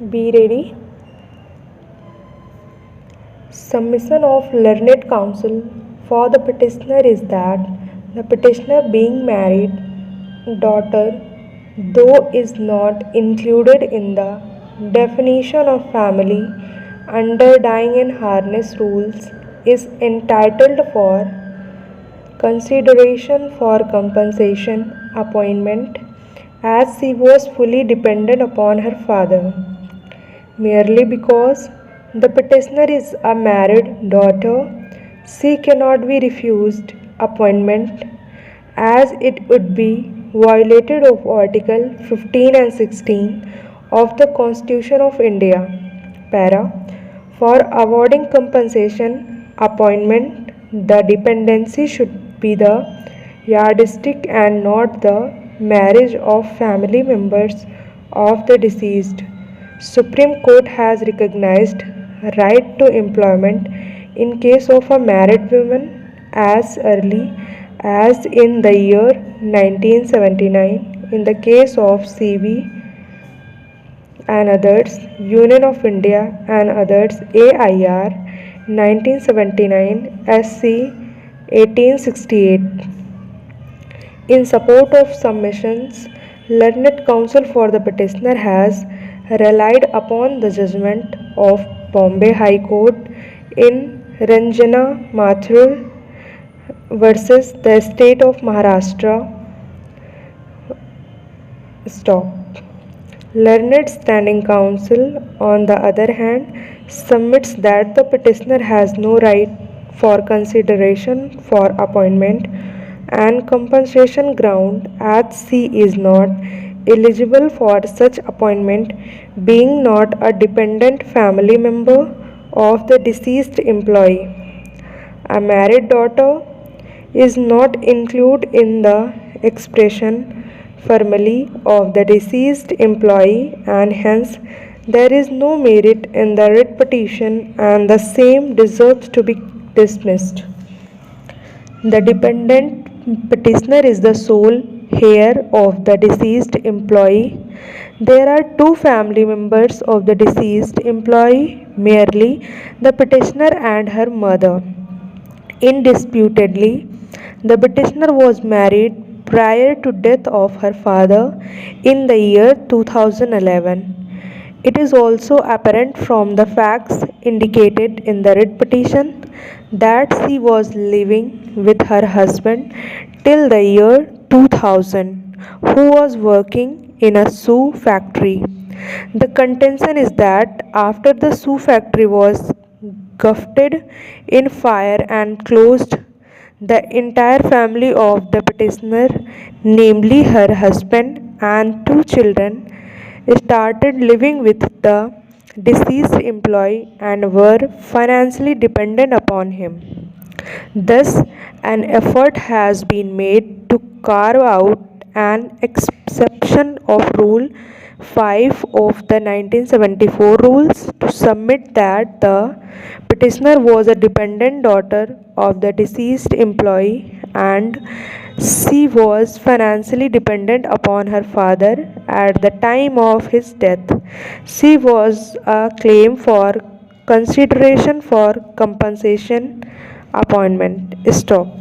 Be ready. Submission of learned counsel for the petitioner is that the petitioner being married daughter, though is not included in the definition of family under dying and harness rules, is entitled for consideration for compensation appointment as she was fully dependent upon her father. Merely because the petitioner is a married daughter, she cannot be refused appointment as it would be violated of Article 15 and 16 of the Constitution of India. Para. For awarding compensation appointment, the dependency should be the yardstick and not the marriage of family members of the deceased. Supreme Court has recognized right to employment in case of a married woman as early as in the year 1979 in the case of CB and others, Union of India and others, AIR 1979, SC 1868. In support of submissions, learned counsel for the petitioner has relied upon the judgment of Bombay High Court in Ranjana Mathur versus the state of Maharashtra. Stop. Learned standing counsel, on the other hand, submits that the petitioner has no right for consideration for appointment and compensation ground as she is not eligible for such appointment being not a dependent family member of the deceased employee. A married daughter is not included in the expression formally of the deceased employee and hence there is no merit in the writ petition and the same deserves to be dismissed. The dependent petitioner is the sole heir of the deceased employee. There are two family members of the deceased employee, merely the petitioner and her mother. Indisputably, the petitioner was married prior to death of her father in the year 2011. It is also apparent from the facts indicated in the writ petition that she was living with her husband till the year 2000, who was working in a shoe factory. The contention is that after the shoe factory was gutted in fire and closed, the entire family of the petitioner, namely her husband and two children, started living with the deceased employee and were financially dependent upon him. Thus, an effort has been made to carve out an exception of Rule 5 of the 1974 rules to submit that the petitioner was a dependent daughter of the deceased employee and she was financially dependent upon her father at the time of his death. She was a claim for consideration for compensation appointment. Stop.